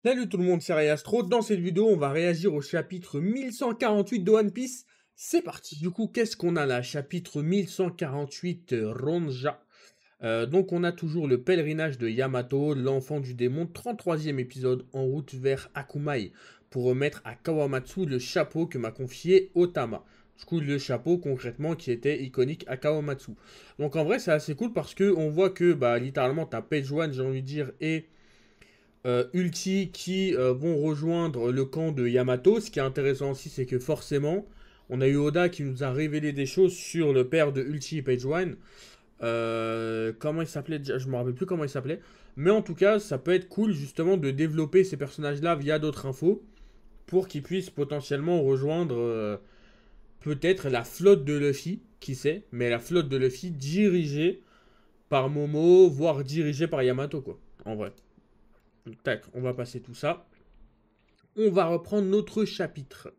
Salut tout le monde, c'est Rayastro. Dans cette vidéo, on va réagir au chapitre 1148 de One Piece. C'est parti. Du coup, qu'est-ce qu'on a là? Chapitre 1148, Ronja. Donc, on a toujours le pèlerinage de Yamato, l'enfant du démon, 33e épisode, en route vers Akumai, pour remettre à Kawamatsu le chapeau que m'a confié Otama. Du coup, le chapeau concrètement qui était iconique à Kawamatsu. Donc, en vrai, c'est assez cool parce que on voit que, littéralement, t'as Page One, j'ai envie de dire, et Ulti qui vont rejoindre le camp de Yamato. Ce qui est intéressant aussi, c'est que forcément, on a eu Oda qui nous a révélé des choses sur le père de Ulti et Page One. Comment il s'appelait déjà? Je me rappelle plus comment il s'appelait. Mais en tout cas, ça peut être cool justement de développer ces personnages-là via d'autres infos pour qu'ils puissent potentiellement rejoindre peut-être la flotte de Luffy, qui sait, mais la flotte de Luffy dirigée par Momo, voire dirigée par Yamato, quoi, en vrai. Donc, tac, on va passer tout ça. On va reprendre notre chapitre.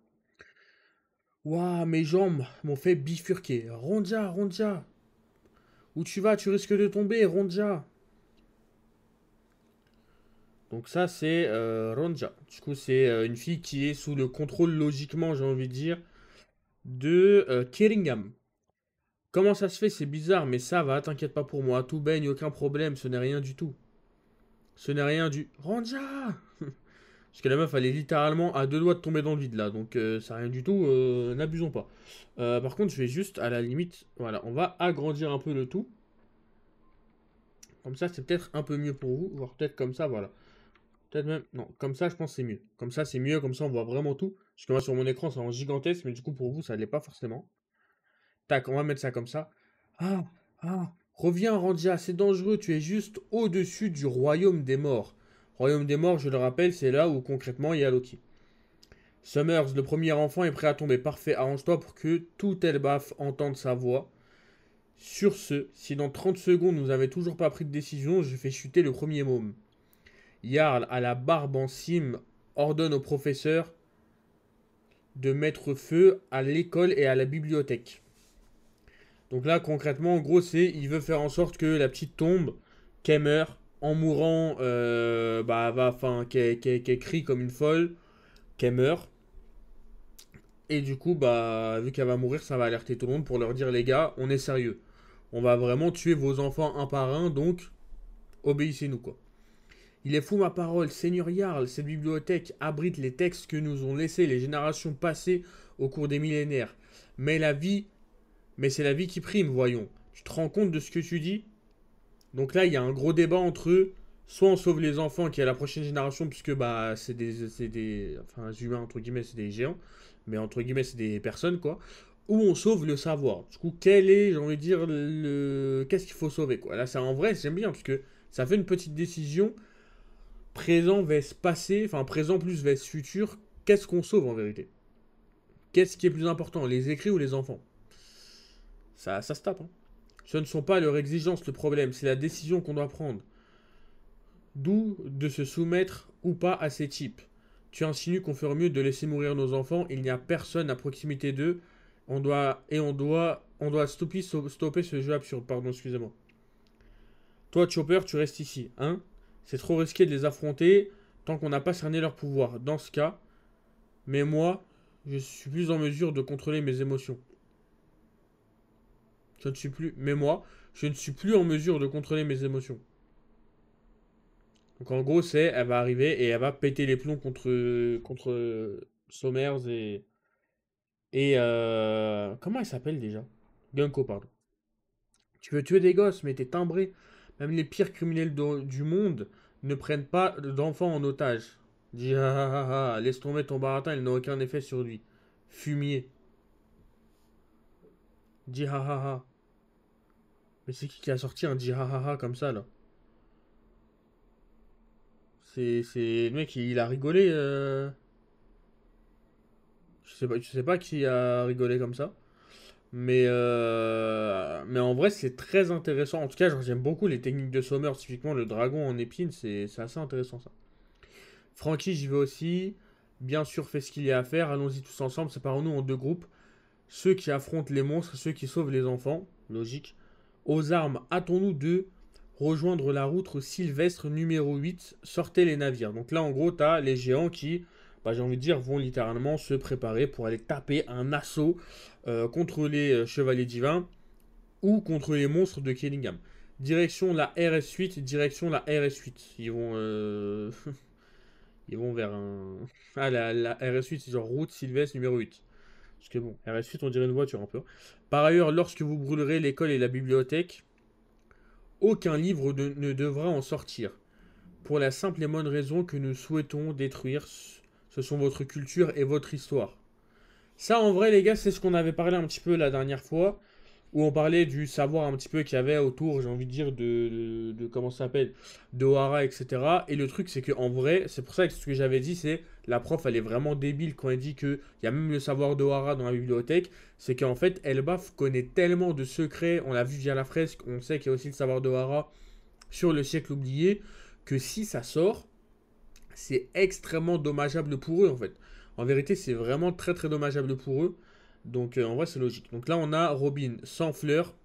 Waouh, mes jambes m'ont fait bifurquer. Ronja, Ronja. Où tu vas, tu risques de tomber, Ronja. Donc ça, c'est Ronja. Du coup, c'est une fille qui est sous le contrôle, logiquement, j'ai envie de dire, de Keringham. Comment ça se fait? C'est bizarre, mais ça va, t'inquiète pas pour moi. Tout baigne, aucun problème, ce n'est rien du tout. Ce n'est rien du... Ronja. Parce que la meuf, elle est littéralement à deux doigts de tomber dans le vide là. Donc, ça rien du tout. N'abusons pas. Par contre, je vais juste, à la limite, voilà, on va agrandir un peu le tout. Comme ça, c'est peut-être un peu mieux pour vous. Voire peut-être comme ça, voilà. Peut-être même. Non, comme ça, je pense que c'est mieux. Comme ça, c'est mieux. Comme ça, on voit vraiment tout. Parce que moi, sur mon écran, c'est en gigantesque. Mais du coup, pour vous, ça ne l'est pas forcément. Tac, on va mettre ça comme ça. Ah, ah. Reviens, Randia, c'est dangereux. Tu es juste au-dessus du royaume des morts. Royaume des morts, je le rappelle, c'est là où concrètement il y a Loki. Summers, le premier enfant, est prêt à tomber. Parfait, arrange-toi pour que tout Elbaf entende sa voix. Sur ce, si dans 30 secondes nous n'avons toujours pas pris de décision, je fais chuter le premier môme. Jarl, à la barbe en cime, ordonne au professeur de mettre feu à l'école et à la bibliothèque. Donc là, concrètement, en gros, c'est il veut faire en sorte que la petite tombe, qu'elle meure, en mourant, qu'elle crie comme une folle, qu'elle meurt. Et du coup, vu qu'elle va mourir, ça va alerter tout le monde pour leur dire, les gars, on est sérieux. On va vraiment tuer vos enfants un par un, donc obéissez-nous, quoi. Il est fou ma parole, Seigneur Jarl, cette bibliothèque abrite les textes que nous ont laissés les générations passées au cours des millénaires. Mais la vie, mais c'est la vie qui prime, voyons. Tu te rends compte de ce que tu dis? Donc là, il y a un gros débat entre eux. Soit on sauve les enfants qui est la prochaine génération, puisque enfin, humains, entre guillemets, c'est des géants, mais entre guillemets, c'est des personnes, quoi. Ou on sauve le savoir. Du coup, quel est, j'ai envie de dire, qu'est-ce qu'il faut sauver, quoi. Là, ça, en vrai, j'aime bien, parce que ça fait une petite décision. Présent vs passé, enfin, présent plus vs futur. Qu'est-ce qu'on sauve, en vérité? Qu'est-ce qui est plus important, les écrits ou les enfants? Ça se tape, hein. Ce ne sont pas leurs exigences le problème, c'est la décision qu'on doit prendre. D'où de se soumettre ou pas à ces types. Tu insinues qu'on ferait mieux de laisser mourir nos enfants, il n'y a personne à proximité d'eux, on doit stopper ce jeu absurde, pardon, excusez-moi. Toi, Chopper, tu restes ici, hein? C'est trop risqué de les affronter tant qu'on n'a pas cerné leur pouvoir. Dans ce cas, mais moi, je suis plus en mesure de contrôler mes émotions. Mais moi, je ne suis plus en mesure de contrôler mes émotions. Donc en gros, elle va arriver et elle va péter les plombs contre Sommers et comment elle s'appelle déjà? Gunko, pardon. Tu veux tuer des gosses, mais t'es timbré. Même les pires criminels du monde ne prennent pas d'enfants en otage. Dis ah ah ah ah, laisse tomber ton baratin, il n'a aucun effet sur lui. Fumier. Dis ah ah ah. Mais c'est qui a sorti un dis ah ah ah comme ça là? C'est le mec, il a rigolé. Je sais pas qui a rigolé comme ça. Mais en vrai, c'est très intéressant. En tout cas, j'aime beaucoup les techniques de Sommer, typiquement le dragon en épine, c'est assez intéressant ça. Frankie, j'y vais aussi. Bien sûr, fait ce qu'il y a à faire. Allons-y tous ensemble. Séparons-nous en deux groupes. Ceux qui affrontent les monstres, ceux qui sauvent les enfants. Logique. Aux armes, hâtons-nous de rejoindre la route Sylvestre numéro 8, sortez les navires. Donc là, en gros, tu as les géants qui, bah, j'ai envie de dire, vont littéralement se préparer pour aller taper un assaut contre les chevaliers divins ou contre les monstres de Kellingham. Direction la RS8, direction la RS8. Ils vont, ils vont vers un... Ah, la RS8, c'est genre route Sylvestre numéro 8. Parce que bon, RS8, on dirait une voiture un peu. Par ailleurs, lorsque vous brûlerez l'école et la bibliothèque, aucun livre ne devra en sortir. Pour la simple et bonne raison que nous souhaitons détruire, ce sont votre culture et votre histoire. Ça, en vrai, les gars, c'est ce qu'on avait parlé un petit peu la dernière fois, où on parlait du savoir un petit peu qu'il y avait autour, j'ai envie de dire, comment ça s'appelle, de O'Hara, etc. Et le truc, c'est qu'en vrai, c'est pour ça que ce que j'avais dit, c'est la prof, elle est vraiment débile quand elle dit qu'il y a même le savoir de O'Hara dans la bibliothèque. C'est qu'en fait, Elbaf connaît tellement de secrets, on l'a vu via la fresque, on sait qu'il y a aussi le savoir de O'Hara sur le siècle oublié, que si ça sort, c'est extrêmement dommageable pour eux, en fait. En vérité, c'est vraiment très très dommageable pour eux. Donc en vrai, c'est logique. Donc là, on a Robin sans fleurs,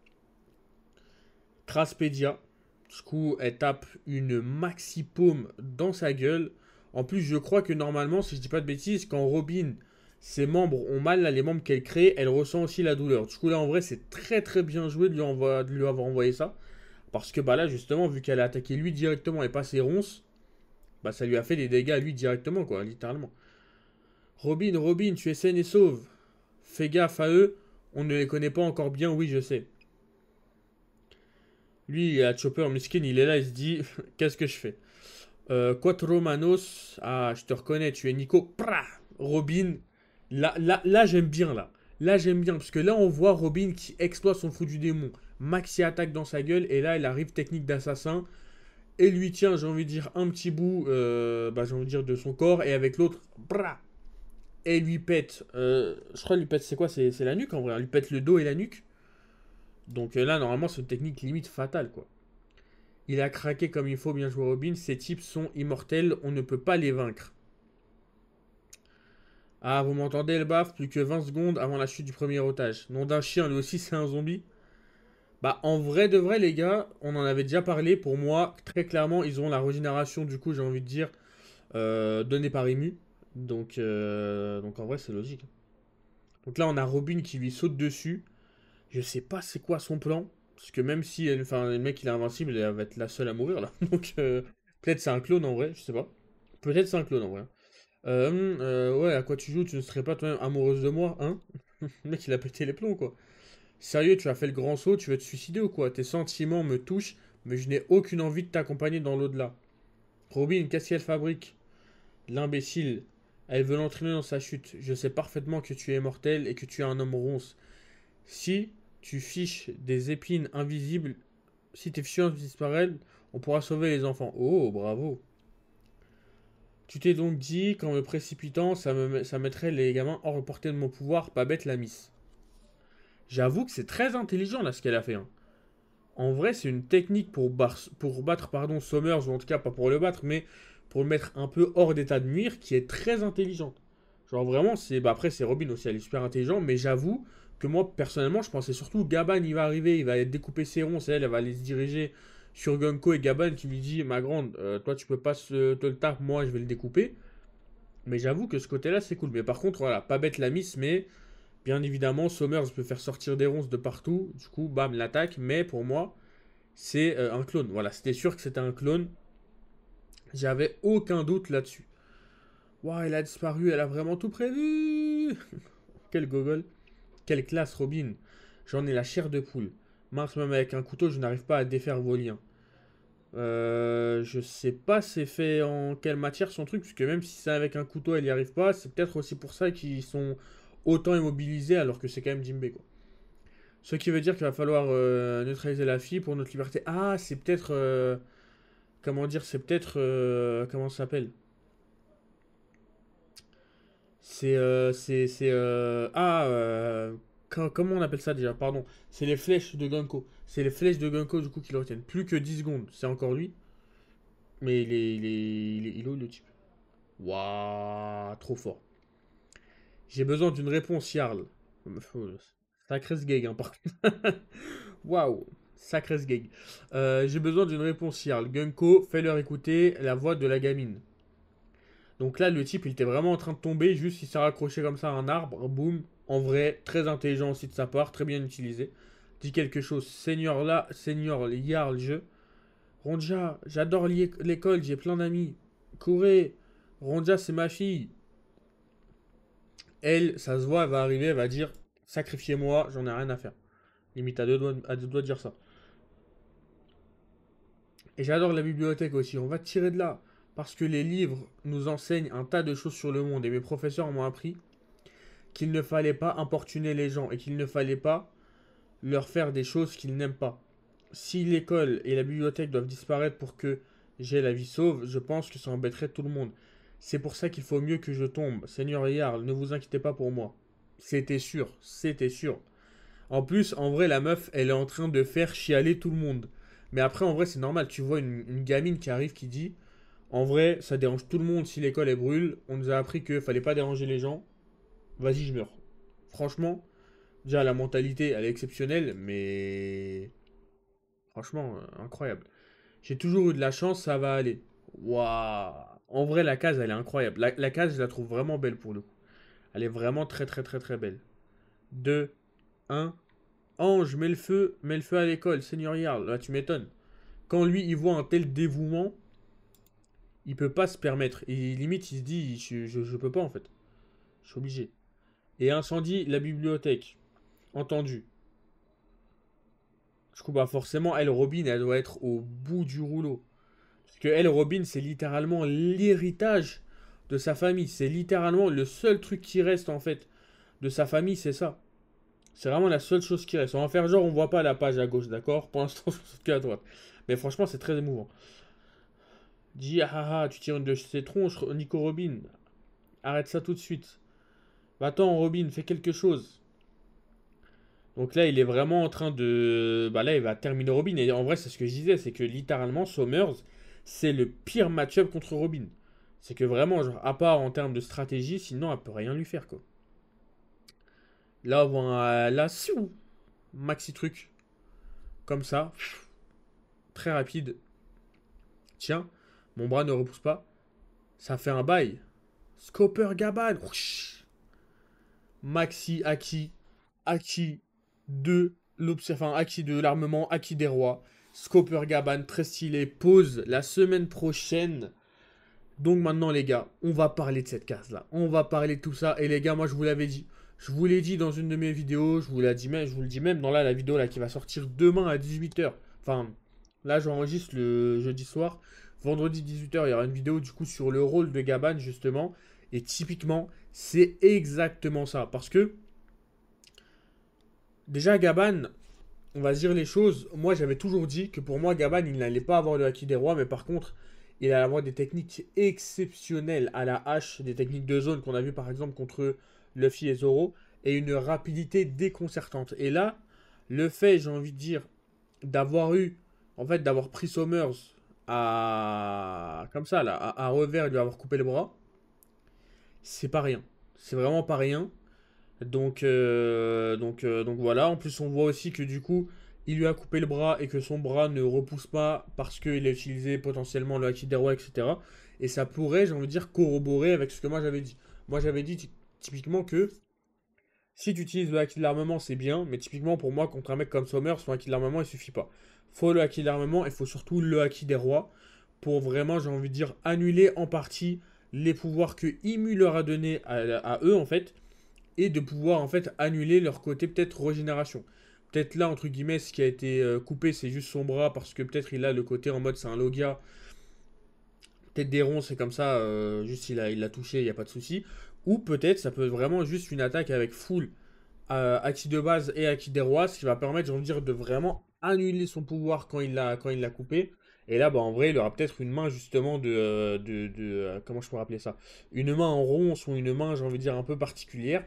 Traspédia. Du coup, elle tape une maxi paume dans sa gueule. En plus, je crois que normalement, si je dis pas de bêtises, quand Robin, ses membres ont mal, là, les membres qu'elle crée, elle ressent aussi la douleur. Du coup, là, en vrai, c'est très très bien joué de lui avoir envoyé ça. Parce que bah là, justement, vu qu'elle a attaqué lui directement et pas ses ronces, bah ça lui a fait des dégâts à lui directement, quoi, littéralement. Robin, Robin, tu es saine et sauve. Fais gaffe à eux, on ne les connaît pas encore bien, oui, je sais. Lui, à Chopper, Miskin, il est là, il se dit qu'est-ce que je fais Quattro Manos, ah, je te reconnais, tu es Nico. Prah Robin, là j'aime bien, là. Là, j'aime bien, parce que là, on voit Robin qui exploite son fou du démon. Maxi attaque dans sa gueule, et là, il arrive technique d'assassin. Et lui tient, j'ai envie de dire, un petit bout, bah, j'ai envie de dire, de son corps, et avec l'autre, brah, et lui pète, je crois, lui pète, c'est quoi C'est la nuque en vrai, lui pète le dos et la nuque. Donc là, normalement, c'est une technique limite fatale, quoi. Il a craqué comme il faut, bien joué Robin. Ces types sont immortels, on ne peut pas les vaincre. Ah, vous m'entendez, Elbaf? Plus que 20 secondes avant la chute du premier otage. Nom d'un chien, lui aussi, c'est un zombie. Bah, en vrai de vrai, les gars, on en avait déjà parlé. Pour moi, très clairement, ils ont la régénération, du coup, j'ai envie de dire, donnée par Emu. Donc en vrai, c'est logique. Donc là, on a Robin qui lui saute dessus. Je sais pas c'est quoi son plan. Parce que même si enfin, le mec il est invincible, elle va être la seule à mourir là. Donc peut-être c'est un clone en vrai, je sais pas. Peut-être c'est un clone en vrai. Ouais, à quoi tu joues? Tu ne serais pas toi-même amoureuse de moi, hein? Le mec il a pété les plombs quoi. Sérieux, tu as fait le grand saut, tu veux te suicider ou quoi? Tes sentiments me touchent, mais je n'ai aucune envie de t'accompagner dans l'au-delà. Robin, qu'est-ce qu'elle fabrique? L'imbécile. Elle veut l'entraîner dans sa chute. Je sais parfaitement que tu es mortel et que tu es un homme ronce. Si tu fiches des épines invisibles, si tes fiches disparaissent, on pourra sauver les enfants. Oh, bravo. Tu t'es donc dit qu'en me précipitant, ça mettrait les gamins hors de portée de mon pouvoir, pas bête la miss. J'avoue que c'est très intelligent là ce qu'elle a fait, hein. En vrai, c'est une technique pour battre pardon, Somers, ou en tout cas pas pour le battre, mais pour le mettre un peu hors d'état de nuire, qui est très intelligente. Genre vraiment, c'est bah après c'est Robin aussi, elle est super intelligente, mais j'avoue que moi personnellement, je pensais surtout Gaban il va arriver, il va découper ses ronds, c'est elle, elle va aller se diriger sur Gunko et Gaban qui lui dit ma grande, toi tu peux pas te le tape, moi je vais le découper. Mais j'avoue que ce côté-là c'est cool. Mais par contre, voilà, pas bête la miss, mais bien évidemment, Somers peut faire sortir des ronces de partout. Du coup, bam, l'attaque. Mais pour moi, c'est un clone. Voilà, c'était sûr que c'était un clone. J'avais aucun doute là-dessus. Waouh, elle a disparu, elle a vraiment tout prévu. Quel gogol. Quelle classe, Robin. J'en ai la chair de poule. Mince, même avec un couteau, je n'arrive pas à défaire vos liens. Je sais pas c'est fait en quelle matière son truc, puisque même si c'est avec un couteau, elle y arrive pas. C'est peut-être aussi pour ça qu'ils sont autant immobilisés alors que c'est quand même Jinbei, quoi. Ce qui veut dire qu'il va falloir neutraliser la fille pour notre liberté. Ah, c'est peut-être. Comment dire? C'est peut-être. Comment ça s'appelle? Comment on appelle ça déjà? Pardon. C'est les flèches de Gunko. C'est les flèches de Gunko du coup qui le retiennent. Plus que 10 secondes. C'est encore lui. Mais il est où le type? Waouh, trop fort. J'ai besoin d'une réponse, Jarl. Sacré ce gag, hein, par contre. Waouh. Sacré sgeg. J'ai besoin d'une réponse, Jarl. Gunko, fais-leur écouter la voix de la gamine. Donc là, le type, il était vraiment en train de tomber, juste il s'est raccroché comme ça à un arbre, boum. En vrai, très intelligent aussi de sa part, très bien utilisé. Dit quelque chose, Seigneur là, Seigneur Jarl, je. Ronja, j'adore l'école, j'ai plein d'amis. Courez, Ronja, c'est ma fille. Elle, ça se voit, elle va arriver, elle va dire sacrifiez-moi, j'en ai rien à faire. Limite à deux doigts de dire ça. Et j'adore la bibliothèque aussi, on va tirer de là. Parce que les livres nous enseignent un tas de choses sur le monde. Et mes professeurs m'ont appris qu'il ne fallait pas importuner les gens et qu'il ne fallait pas leur faire des choses qu'ils n'aiment pas. Si l'école et la bibliothèque doivent disparaître pour que j'ai la vie sauve, je pense que ça embêterait tout le monde. C'est pour ça qu'il faut mieux que je tombe. Seigneur Jarl, ne vous inquiétez pas pour moi. C'était sûr, c'était sûr. En plus, en vrai, la meuf, elle est en train de faire chialer tout le monde. Mais après, en vrai, c'est normal. Tu vois une gamine qui arrive qui dit en vrai, ça dérange tout le monde si l'école elle brûle. On nous a appris qu'il fallait pas déranger les gens. Vas-y, je meurs. Franchement, déjà la mentalité elle est exceptionnelle, mais franchement, incroyable. J'ai toujours eu de la chance, ça va aller. Waouh! En vrai, la case elle est incroyable. La case, je la trouve vraiment belle pour le coup. Elle est vraiment très très très très belle. 2, 1. Ange, mets le feu à l'école, Seigneur Jarl. Là, tu m'étonnes. Quand lui, il voit un tel dévouement, il peut pas se permettre. Et limite, il se dit, je peux pas en fait. Je suis obligé. Et incendie la bibliothèque. Entendu. Du coup, bah forcément, elle, Robin, elle doit être au bout du rouleau. Parce que elle, Robin, c'est littéralement l'héritage de sa famille. C'est littéralement le seul truc qui reste en fait de sa famille, c'est ça. C'est vraiment la seule chose qui reste. On va faire genre, on voit pas la page à gauche, d'accord? Pour l'instant, je saute que à droite. Mais franchement, c'est très émouvant. Dis, ah ah ah, tu tires une de ses tronches, Nico Robin. Arrête ça tout de suite. Va-t'en, Robin, fais quelque chose. Donc là, il est vraiment en train de. Bah là, il va terminer Robin. Et en vrai, c'est ce que je disais, c'est que littéralement, Somers, c'est le pire match-up contre Robin. C'est que vraiment, genre, à part en termes de stratégie, sinon, elle peut rien lui faire, quoi. Là, on voit là, siou, maxi truc. Comme ça. Très rapide. Tiens, mon bras ne repousse pas. Ça fait un bail. Scopper Gaban. Maxi acquis de enfin, acquis de l'armement, acquis des rois. Scopper Gaban, très stylé. Pause la semaine prochaine. Donc maintenant les gars, on va parler de cette case là. On va parler de tout ça. Et les gars, moi je vous l'avais dit. Je vous l'ai dit dans une de mes vidéos. Je vous le dis même dans la vidéo là qui va sortir demain à 18 h. Enfin, là j'enregistre le jeudi soir. Vendredi 18 h, il y aura une vidéo du coup sur le rôle de Gaban justement. Et typiquement, c'est exactement ça. Parce que déjà Gaban, on va se dire les choses. Moi, j'avais toujours dit que pour moi, Gaban, il n'allait pas avoir le haki des rois, mais par contre, il allait avoir des techniques exceptionnelles à la hache, des techniques de zone qu'on a vu par exemple contre Luffy et Zoro, et une rapidité déconcertante. Et là, le fait, j'ai envie de dire, d'avoir eu, en fait, d'avoir pris Somers à, comme ça, là, à revers et lui avoir coupé le bras, c'est pas rien. C'est vraiment pas rien. Donc voilà. En plus, on voit aussi que du coup, il lui a coupé le bras et que son bras ne repousse pas parce qu'il a utilisé potentiellement le haki des rois, etc. Et ça pourrait, j'ai envie de dire, corroborer avec ce que moi j'avais dit. Moi j'avais dit typiquement que si tu utilises le haki de l'armement, c'est bien, mais typiquement pour moi, contre un mec comme Sommer, son haki de l'armement, il suffit pas. Faut le haki de l'armement et faut surtout le haki des rois pour vraiment, j'ai envie de dire, annuler en partie les pouvoirs que Imu leur a donné à eux en fait et de pouvoir en fait annuler leur côté peut-être régénération. Peut-être là, entre guillemets, ce qui a été coupé, c'est juste son bras parce que peut-être il a le côté en mode c'est un Logia. Peut-être des ronds, c'est comme ça, juste il l'a touché, il n'y a pas de souci. Ou peut-être ça peut être vraiment juste une attaque avec full acquis de base et acquis des rois, ce qui va permettre, j'ai envie de dire, de vraiment annuler son pouvoir quand il l'a coupé. Et là, bah, en vrai, il aura peut-être une main justement comment je pourrais appeler ça? Une main en ronce ou une main, j'ai envie de dire, un peu particulière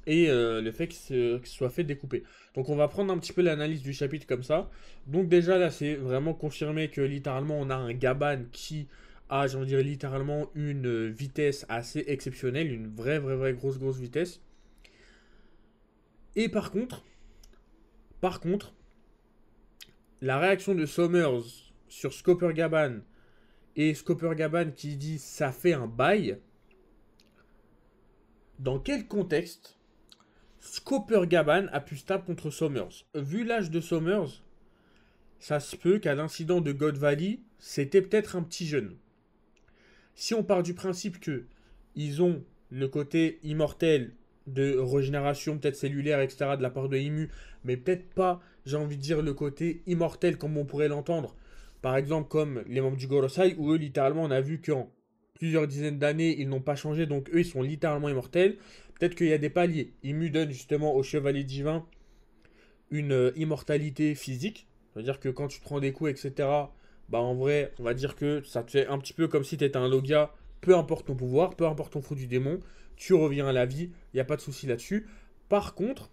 et le fait que ce soit fait découper. Donc on va prendre un petit peu l'analyse du chapitre comme ça. Donc déjà là c'est vraiment confirmé que littéralement on a un Gaban qui a, j'ai envie de dire littéralement une vitesse assez exceptionnelle, une vraie grosse vitesse. Et par contre, la réaction de Somers sur Scopper Gaban et Scopper Gaban qui dit ça fait un bail, dans quel contexte Scopper Gaban a pu se taper contre Somers? Vu l'âge de Somers, ça se peut qu'à l'incident de God Valley, c'était peut-être un petit jeune. Si on part du principe que ils ont le côté immortel de régénération peut-être cellulaire, etc. de la part de Imu, mais peut-être pas, j'ai envie de dire, le côté immortel comme on pourrait l'entendre. Par exemple, comme les membres du Gorosei, où eux, littéralement, on a vu qu'en plusieurs dizaines d'années, ils n'ont pas changé, donc eux, ils sont littéralement immortels. Peut-être qu'il y a des paliers. Imu donne justement au Chevalier Divin une immortalité physique. C'est-à-dire que quand tu prends des coups, etc., bah en vrai, on va dire que ça te fait un petit peu comme si tu étais un Logia, peu importe ton pouvoir, peu importe ton fruit du démon, tu reviens à la vie, il n'y a pas de souci là-dessus. Par contre,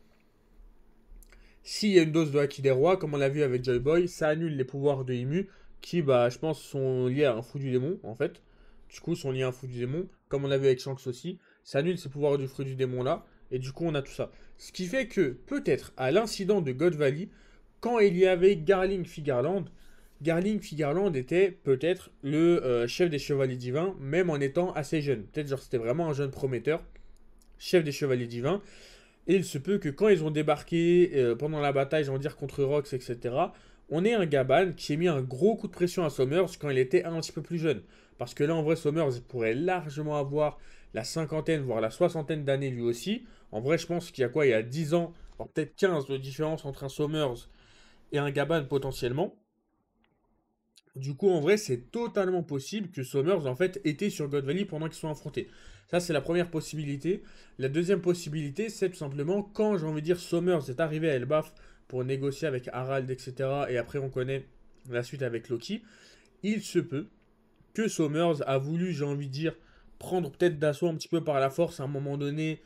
s'il y a une dose de Haki des Rois, comme on l'a vu avec Joy Boy, ça annule les pouvoirs de Imu, qui, bah, je pense, sont liés à un fruit du démon, en fait. Du coup, sont liés à un fruit du démon, comme on l'a vu avec Shanks aussi. Ça annule ces pouvoirs du fruit du démon là, et du coup, on a tout ça. Ce qui fait que, peut-être, à l'incident de God Valley, quand il y avait Garling Figarland, Garling Figarland était peut-être le chef des Chevaliers Divins, même en étant assez jeune. Peut-être genre c'était vraiment un jeune prometteur, chef des Chevaliers Divins. Et il se peut que quand ils ont débarqué pendant la bataille, j'ai envie de dire contre Rox, etc., on ait un Gaban qui ait mis un gros coup de pression à Somers quand il était un petit peu plus jeune. Parce que là, en vrai, Somers il pourrait largement avoir la cinquantaine, voire la soixantaine d'années lui aussi. En vrai, je pense qu'il y a quoi? Il y a 10 ans, voire peut-être 15 de différence entre un Somers et un Gaban potentiellement. Du coup, en vrai, c'est totalement possible que Somers, en fait, était sur God Valley pendant qu'ils sont affrontés. Ça, c'est la première possibilité. La deuxième possibilité, c'est tout simplement quand, j'ai envie de dire, Somers est arrivé à Elbaf pour négocier avec Harald, etc. Et après, on connaît la suite avec Loki. Il se peut que Somers a voulu, j'ai envie de dire, prendre peut-être d'assaut un petit peu par la force à un moment donné.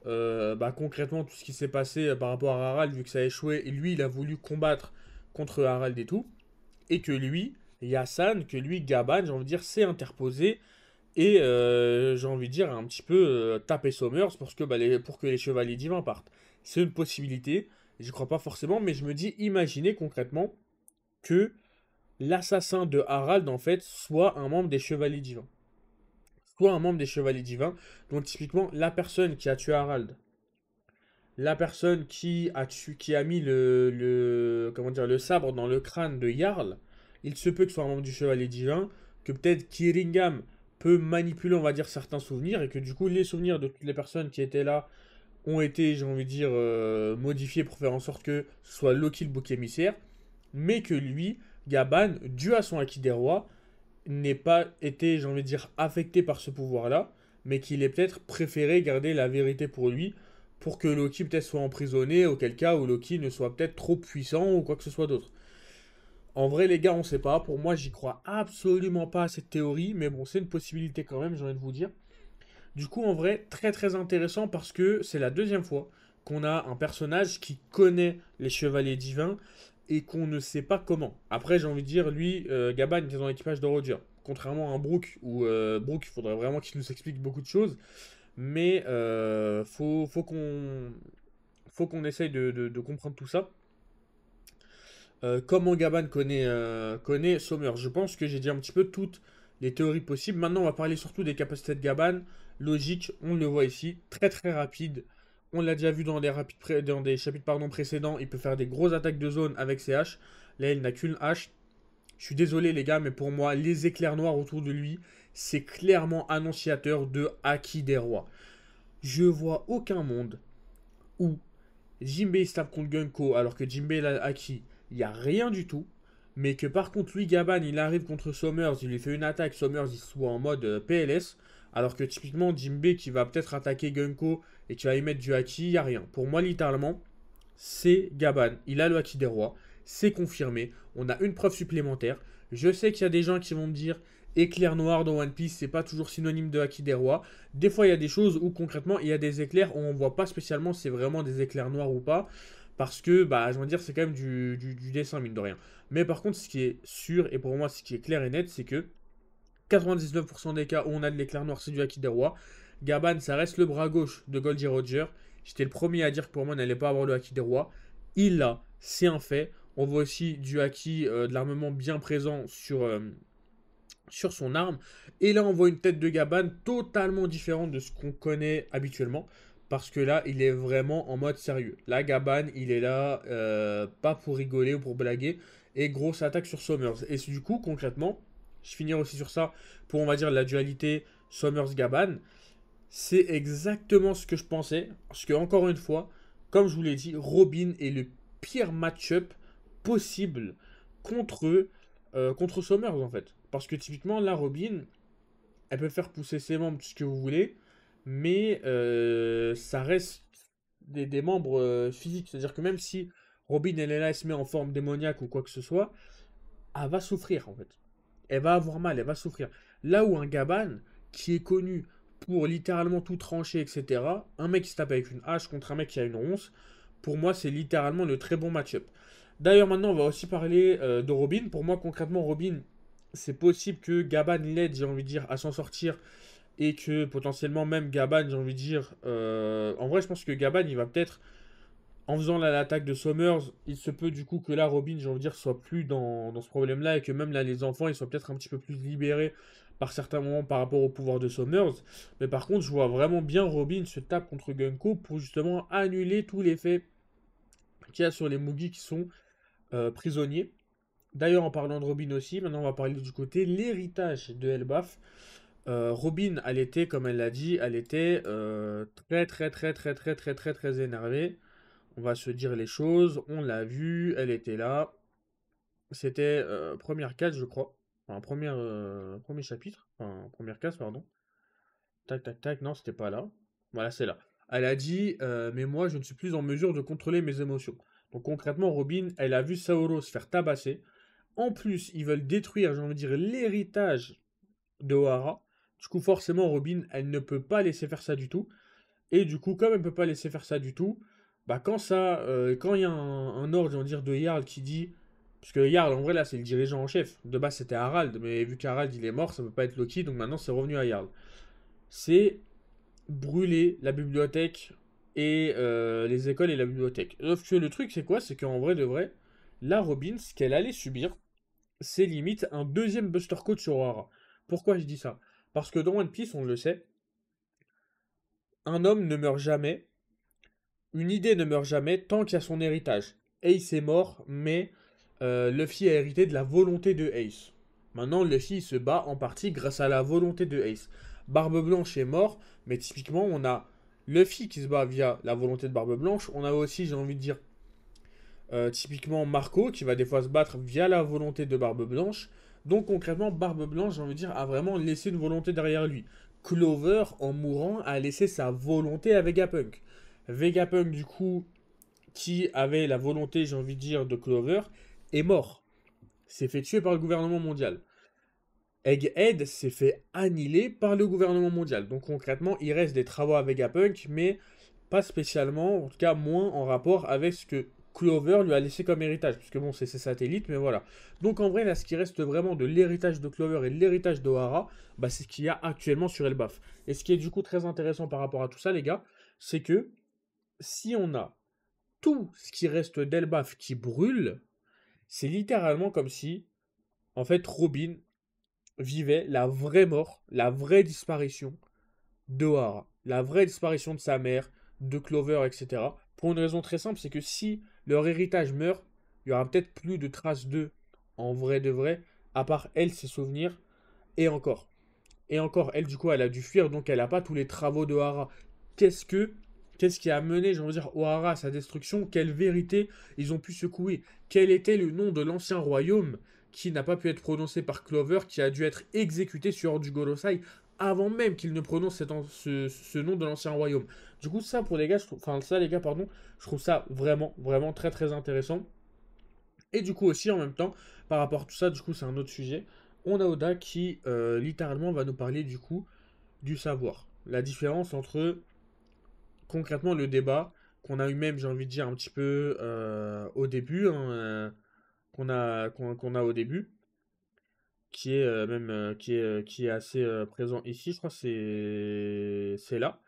Bah, concrètement, tout ce qui s'est passé par rapport à Harald, vu que ça a échoué, et lui, il a voulu combattre contre Harald et tout. Et que lui, Yassan, que lui, Gaban, j'ai envie de dire, s'est interposé et j'ai envie de dire un petit peu taper Somers pour que les chevaliers divins partent. C'est une possibilité, je crois pas forcément, mais je me dis, imaginez concrètement que l'assassin de Harald, en fait, soit un membre des chevaliers divins. Soit un membre des chevaliers divins, donc typiquement la personne qui a tué Harald, la personne qui a mis comment dire, le sabre dans le crâne de Jarl, il se peut que ce soit un membre du Chevalier Divin, que peut-être Kiringam peut manipuler, on va dire, certains souvenirs, et que du coup, les souvenirs de toutes les personnes qui étaient là ont été, j'ai envie de dire, modifiés pour faire en sorte que ce soit Loki le bouc émissaire, mais que lui, Gaban, dû à son acquis des rois, n'ait pas été, j'ai envie de dire, affecté par ce pouvoir-là, mais qu'il ait peut-être préféré garder la vérité pour lui, pour que Loki peut-être soit emprisonné, auquel cas où Loki ne soit peut-être trop puissant ou quoi que ce soit d'autre. En vrai, les gars, on sait pas. Pour moi, j'y crois absolument pas à cette théorie, mais bon, c'est une possibilité quand même, j'ai envie de vous dire. Du coup, en vrai, très très intéressant parce que c'est la deuxième fois qu'on a un personnage qui connaît les chevaliers divins et qu'on ne sait pas comment. Après, j'ai envie de dire, lui, Gaban était dans l'équipage de Roger. Contrairement à Brook, où Brook, il faudrait vraiment qu'il nous explique beaucoup de choses. Mais faut qu'on essaye de comprendre tout ça. Comment Gaban connaît Sommer. Je pense que j'ai dit un petit peu toutes les théories possibles. Maintenant, on va parler surtout des capacités de Gaban. Logique, on le voit ici, très très rapide. On l'a déjà vu dans dans des chapitres précédents. Il peut faire des grosses attaques de zone avec ses haches. Là, il n'a qu'une hache. Je suis désolé les gars, mais pour moi, les éclairs noirs autour de lui, c'est clairement annonciateur de Haki des rois. Je vois aucun monde où Jinbei se tape contre Gunko alors que Jinbei l'a Haki, il n'y a rien du tout. Mais que par contre, lui, Gaban, il arrive contre Somers, il lui fait une attaque, Somers, il soit en mode PLS. Alors que typiquement, Jinbei qui va peut-être attaquer Gunko et qui va y mettre du Haki, il n'y a rien. Pour moi, littéralement, c'est Gaban. Il a le Haki des rois. C'est confirmé. On a une preuve supplémentaire. Je sais qu'il y a des gens qui vont me dire éclair noir dans One Piece, c'est pas toujours synonyme de Haki des rois. Des fois, il y a des choses où concrètement, il y a des éclairs où on voit pas spécialement si c'est vraiment des éclairs noirs ou pas. Parce que, bah, je veux dire, c'est quand même du dessin, mine de rien. Mais par contre, ce qui est sûr, et pour moi, ce qui est clair et net, c'est que 99% des cas où on a de l'éclair noir, c'est du Haki des rois. Gaban, ça reste le bras gauche de Goldie Roger. J'étais le premier à dire que pour moi, on n'allait pas avoir le Haki des rois. Il l'a, c'est un fait. On voit aussi du haki, de l'armement bien présent sur son arme. Et là, on voit une tête de Gaban totalement différente de ce qu'on connaît habituellement. Parce que là, il est vraiment en mode sérieux. Là, Gaban, il est là, pas pour rigoler ou pour blaguer. Et grosse attaque sur Sommers. Et du coup, concrètement, je finirai aussi sur ça pour, on va dire, la dualité Sommers-Gaban. C'est exactement ce que je pensais. Parce que, encore une fois, comme je vous l'ai dit, Robin est le pire match-up possible contre, contre Sommers, en fait. Parce que typiquement, là, Robin, elle peut faire pousser ses membres, tout ce que vous voulez, mais ça reste des membres physiques. C'est-à-dire que même si Robin, elle est là, elle se met en forme démoniaque ou quoi que ce soit, elle va souffrir, en fait. Elle va avoir mal, elle va souffrir. Là où un Gaban, qui est connu pour littéralement tout trancher, etc., un mec qui se tape avec une hache contre un mec qui a une ronce, pour moi, c'est littéralement le très bon match-up. D'ailleurs, maintenant, on va aussi parler de Robin. Pour moi, concrètement, Robin, c'est possible que Gaban l'aide, j'ai envie de dire, à s'en sortir et que potentiellement même Gaban, j'ai envie de dire, en vrai, je pense que Gaban, il va peut-être, en faisant l'attaque de Summers, il se peut du coup que là, Robin, j'ai envie de dire, soit plus dans ce problème-là et que même là, les enfants, ils soient peut-être un petit peu plus libérés par certains moments par rapport au pouvoir de Summers. Mais par contre, je vois vraiment bien Robin se tape contre Gunko pour justement annuler tout l'effet qu'il y a sur les Mugi qui sont prisonniers. D'ailleurs, en parlant de Robin aussi, maintenant on va parler du côté l'héritage de Elbaf. Robin, elle était, comme elle l'a dit, elle était très très très très très très très très énervée. On va se dire les choses. On l'a vu, elle était là. C'était première case, je crois. Enfin, premier chapitre. Enfin, première case, pardon. Tac, tac, tac. Non, c'était pas là. Voilà, c'est là. Elle a dit mais moi, je ne suis plus en mesure de contrôler mes émotions. Donc concrètement, Robin, elle a vu Saoro se faire tabasser. En plus, ils veulent détruire, j'ai envie de dire, l'héritage de Ohara. Du coup, forcément, Robin, elle ne peut pas laisser faire ça du tout. Et du coup, comme elle ne peut pas laisser faire ça du tout, bah quand il y a un ordre, on dire, de Jarl qui dit, parce que Jarl, en vrai, là, c'est le dirigeant en chef. De base, c'était Harald, mais vu qu'Harald, il est mort, ça ne peut pas être Loki, donc maintenant, c'est revenu à Jarl. C'est brûler la bibliothèque et les écoles et la bibliothèque. Sauf que le truc, c'est quoi? C'est qu'en vrai de vrai, la Robin, ce qu'elle allait subir, c'est limite un deuxième Buster Code sur Ohara. Pourquoi je dis ça? Parce que dans One Piece, on le sait, un homme ne meurt jamais, une idée ne meurt jamais tant qu'il y a son héritage. Ace est mort, mais Luffy a hérité de la volonté de Ace. Maintenant, Luffy se bat en partie grâce à la volonté de Ace. Barbe Blanche est mort, mais typiquement, on a Luffy qui se bat via la volonté de Barbe Blanche. On a aussi, j'ai envie de dire, typiquement Marco qui va des fois se battre via la volonté de Barbe Blanche. Donc concrètement, Barbe Blanche, j'ai envie de dire, a vraiment laissé une volonté derrière lui. Clover, en mourant, a laissé sa volonté à Vegapunk. Vegapunk, du coup, qui avait la volonté, j'ai envie de dire, de Clover, est mort. S'est fait tuer par le gouvernement mondial. Egghead s'est fait annihiler par le gouvernement mondial. Donc concrètement, il reste des travaux à Vegapunk, mais pas spécialement, en tout cas moins en rapport avec ce que Clover lui a laissé comme héritage, puisque bon, c'est ses satellites, mais voilà. Donc en vrai, là, ce qui reste vraiment de l'héritage de Clover et de l'héritage d'Ohara, bah, c'est ce qu'il y a actuellement sur Elbaf. Et ce qui est du coup très intéressant par rapport à tout ça, les gars, c'est que si on a tout ce qui reste d'Elbaf qui brûle, c'est littéralement comme si, en fait, Robin vivait la vraie mort, la vraie disparition d'Ohara, la vraie disparition de sa mère, de Clover, etc. Pour une raison très simple, c'est que si leur héritage meurt, il y aura peut-être plus de traces d'eux en vrai de vrai, à part elle, ses souvenirs, et encore. Et encore, elle, du coup, elle a dû fuir, donc elle n'a pas tous les travaux d'Ohara. Qu'est-ce que. Qu'est-ce qui a mené, j'ai envie de dire, Ohara à sa destruction? Quelle vérité ils ont pu secouer? Quel était le nom de l'ancien royaume qui n'a pas pu être prononcé par Clover, qui a dû être exécuté sur du Golosai avant même qu'il ne prononce ce nom de l'ancien royaume? Du coup, ça, pour les gars, enfin, ça, les gars, pardon, je trouve ça vraiment, vraiment très, très intéressant. Et du coup aussi en même temps, par rapport à tout ça, du coup c'est un autre sujet, on a Oda qui littéralement va nous parler du coup du savoir. La différence entre concrètement le débat qu'on a eu même, j'ai envie de dire, un petit peu au début, hein, qu'on a au début, qui est même qui est assez présent ici, je crois que c'est là.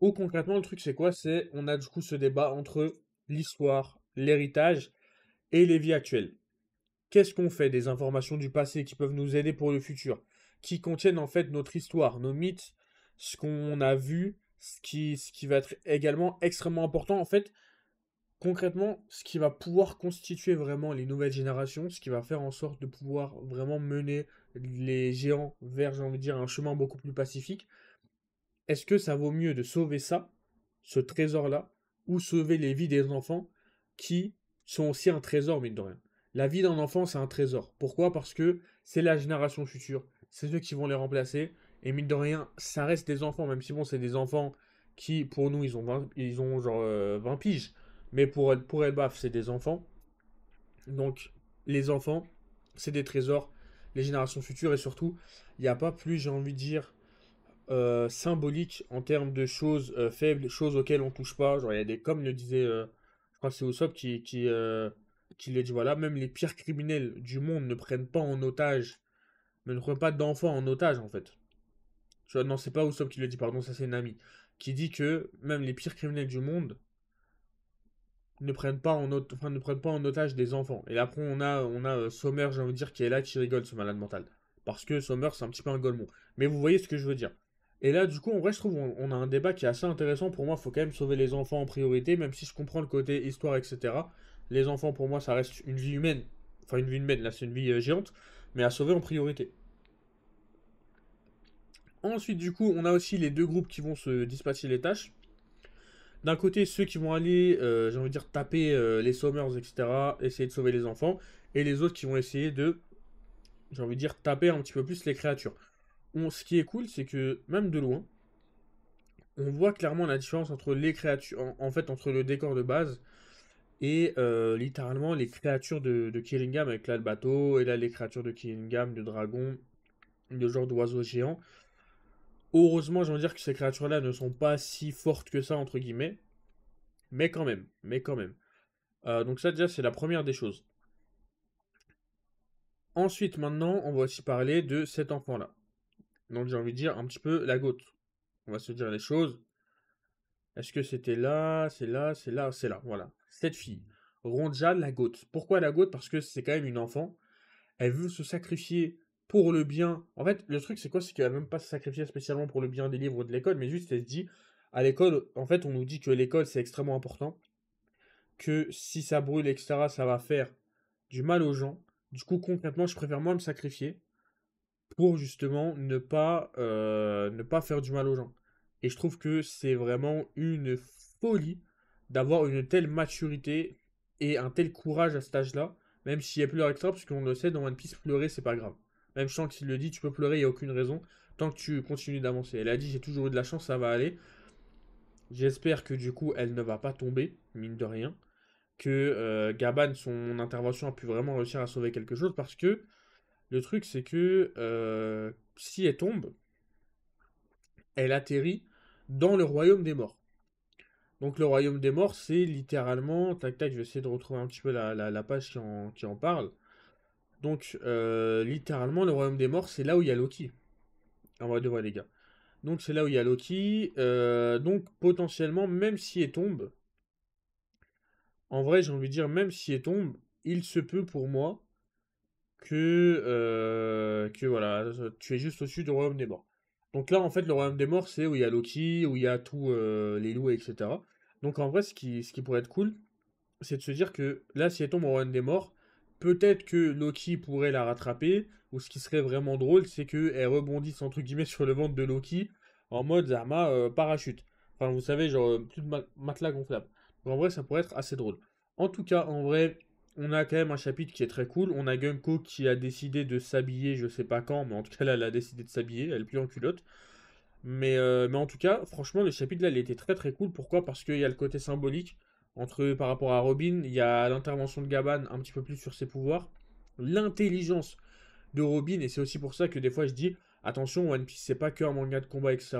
Ou concrètement le truc c'est quoi? C'est on a du coup ce débat entre l'histoire, l'héritage et les vies actuelles. Qu'est-ce qu'on fait des informations du passé qui peuvent nous aider pour le futur, qui contiennent en fait notre histoire, nos mythes, ce qu'on a vu, ce qui va être également extrêmement important en fait, concrètement, ce qui va pouvoir constituer vraiment les nouvelles générations, ce qui va faire en sorte de pouvoir vraiment mener les géants vers, j'ai envie de dire, un chemin beaucoup plus pacifique. Est-ce que ça vaut mieux de sauver ça, ce trésor-là, ou sauver les vies des enfants qui sont aussi un trésor, mine de rien? La vie d'un enfant, c'est un trésor. Pourquoi? Parce que c'est la génération future. C'est ceux qui vont les remplacer. Et mine de rien, ça reste des enfants, même si bon, c'est des enfants qui, pour nous, ils ont genre 20 piges. Mais pour Elbaf, c'est des enfants. Donc, les enfants, c'est des trésors. Les générations futures, et surtout, il n'y a pas plus, j'ai envie de dire, symbolique en termes de choses faibles, choses auxquelles on touche pas. Genre, il y a des, comme le disait, je crois que c'est Usopp qui le dit, voilà, même les pires criminels du monde ne prennent pas en otage, ne prennent pas d'enfants en otage, en fait. Tu vois, non, c'est pas Usopp qui le dit, pardon, ça c'est Nami, qui dit que même les pires criminels du monde ne prennent pas en otage des enfants. Et après, on a Sommer, j'ai envie de dire, qui est là, qui rigole, ce malade mental. Parce que Sommer, c'est un petit peu un golemon. Mais vous voyez ce que je veux dire. Et là, du coup, en vrai, je trouve on a un débat qui est assez intéressant. Pour moi, il faut quand même sauver les enfants en priorité, même si je comprends le côté histoire, etc. Les enfants, pour moi, ça reste une vie humaine. Enfin, une vie humaine, là, c'est une vie géante, mais à sauver en priorité. Ensuite, du coup, on a aussi les deux groupes qui vont se dispatcher les tâches. D'un côté, ceux qui vont aller, j'ai envie de dire, taper les Sommers, etc., essayer de sauver les enfants, et les autres qui vont essayer de, j'ai envie de dire, taper un petit peu plus les créatures. Ce qui est cool, c'est que même de loin, on voit clairement la différence entre les créatures, en fait, entre le décor de base et littéralement les créatures de Killingham, avec là le bateau, et là les créatures de Killingham, de dragons, de genre d'oiseaux géants. Heureusement, j'ai envie de dire que ces créatures-là ne sont pas si fortes que ça, entre guillemets, mais quand même, mais quand même. Donc ça déjà c'est la première des choses. Ensuite maintenant on va aussi parler de cet enfant-là. Donc j'ai envie de dire un petit peu la goutte. On va se dire les choses. Est-ce que c'était là, c'est là, c'est là, c'est là, voilà. Cette fille, Ronja la goutte. Pourquoi la goutte? Parce que c'est quand même une enfant. Elle veut se sacrifier pour le bien. En fait, le truc c'est quoi? C'est qu'elle va même pas se sacrifier spécialement pour le bien des livres de l'école, mais juste elle se dit, à l'école, en fait on nous dit que l'école c'est extrêmement important, que si ça brûle, etc., ça va faire du mal aux gens. Du coup, concrètement, je préfère moi me sacrifier pour justement ne pas faire du mal aux gens. Et je trouve que c'est vraiment une folie d'avoir une telle maturité et un tel courage à cet âge-là, même s'il y a pleure extra, parce qu'on le sait, dans One Piece, pleurer, c'est pas grave. Même Shanks, qu'il le dit, tu peux pleurer, il n'y a aucune raison, tant que tu continues d'avancer. Elle a dit, j'ai toujours eu de la chance, ça va aller. J'espère que du coup, elle ne va pas tomber, mine de rien, que Gaban, son intervention a pu vraiment réussir à sauver quelque chose, parce que le truc, c'est que si elle tombe, elle atterrit dans le royaume des morts. Donc le royaume des morts, c'est littéralement... Tac, tac, je vais essayer de retrouver un petit peu la page qui en parle. Donc littéralement, le royaume des morts, c'est là où il y a Loki. En vrai de vrai, les gars. Donc c'est là où il y a Loki. Donc potentiellement, même si elle tombe, en vrai, j'ai envie de dire, même si elle tombe, il se peut pour moi que voilà, tu es juste au-dessus du royaume des morts. Donc là, en fait, le royaume des morts, c'est où il y a Loki, où il y a tous les loups, etc. Donc en vrai, ce qui pourrait être cool, c'est de se dire que là, si elle tombe au royaume des morts, peut-être que Loki pourrait la rattraper, ou ce qui serait vraiment drôle, c'est qu'elle rebondisse entre guillemets sur le ventre de Loki en mode Zama parachute. Enfin, vous savez, genre plus de matelas gonflable. Donc, en vrai, ça pourrait être assez drôle. En tout cas, en vrai, on a quand même un chapitre qui est très cool. On a Gunko qui a décidé de s'habiller, je sais pas quand, mais en tout cas là, elle a décidé de s'habiller, elle est plus en culotte. Mais en tout cas, franchement, le chapitre là, il était très très cool. Pourquoi? Parce qu'il y a le côté symbolique par rapport à Robin, il y a l'intervention de Gaban un petit peu plus sur ses pouvoirs, l'intelligence de Robin, et c'est aussi pour ça que des fois je dis, attention, One Piece c'est pas que un manga de combat, etc.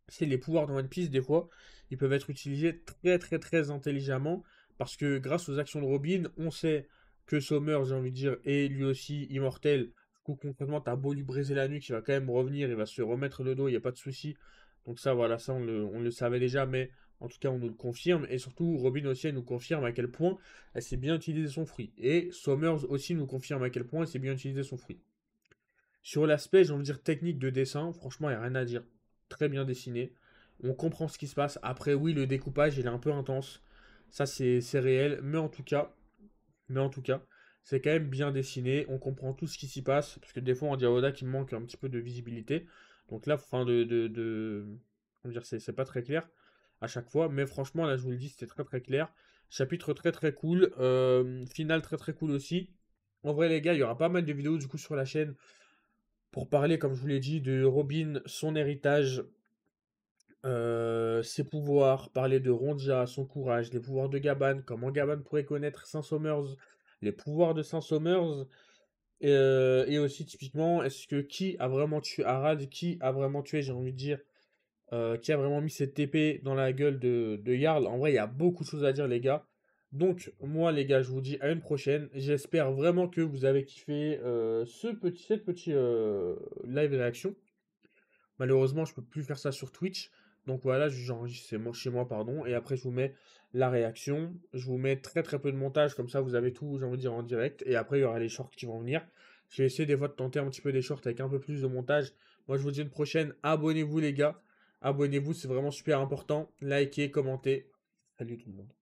C'est les pouvoirs de One Piece, des fois, ils peuvent être utilisés très très très intelligemment, parce que grâce aux actions de Robin, on sait que Sommer, j'ai envie de dire, est lui aussi immortel. Du coup, concrètement, t'as beau lui briser la nuque, il va quand même revenir, il va se remettre le dos, il n'y a pas de souci. Donc ça, voilà, ça on le savait déjà, mais En tout cas, on nous le confirme. Et surtout, Robin aussi, elle nous confirme à quel point elle sait bien utiliser son fruit. Et Sommers aussi nous confirme à quel point elle sait bien utiliser son fruit. Sur l'aspect, j'ai envie de dire, technique de dessin, franchement, il n'y a rien à dire. Très bien dessiné. On comprend ce qui se passe. Après, oui, le découpage, il est un peu intense. Ça, c'est réel. Mais en tout cas, c'est quand même bien dessiné. On comprend tout ce qui s'y passe. Parce que des fois, on dit à Oda qu'il manque un petit peu de visibilité. Donc là, enfin, comment dire, c'est pas très clair à chaque fois. Mais franchement, là, je vous le dis, c'était très très clair. Chapitre très très cool. Final très très cool aussi. En vrai, les gars, il y aura pas mal de vidéos du coup sur la chaîne pour parler, comme je vous l'ai dit, de Robin, son héritage, ses pouvoirs, parler de Ronja, son courage, les pouvoirs de Gaban, comment Gaban pourrait connaître Saint-Somers, les pouvoirs de Saint-Somers, et aussi typiquement, est-ce que qui a vraiment tué Harald, qui a vraiment tué, j'ai envie de dire, qui a vraiment mis cette épée dans la gueule de Jarl. En vrai, il y a beaucoup de choses à dire, les gars. Donc, moi, les gars, je vous dis à une prochaine. J'espère vraiment que vous avez kiffé cette petite live réaction. Malheureusement, je peux plus faire ça sur Twitch. Donc voilà, j'enregistre chez moi, pardon. Et après, je vous mets la réaction. Je vous mets très très peu de montage, comme ça vous avez tout, j'ai envie de dire, en direct. Et après, il y aura les shorts qui vont venir. Je vais essayer des fois de tenter un petit peu des shorts avec un peu plus de montage. Moi, je vous dis une prochaine. Abonnez-vous, les gars. Abonnez-vous, c'est vraiment super important. Likez, commentez. Salut tout le monde.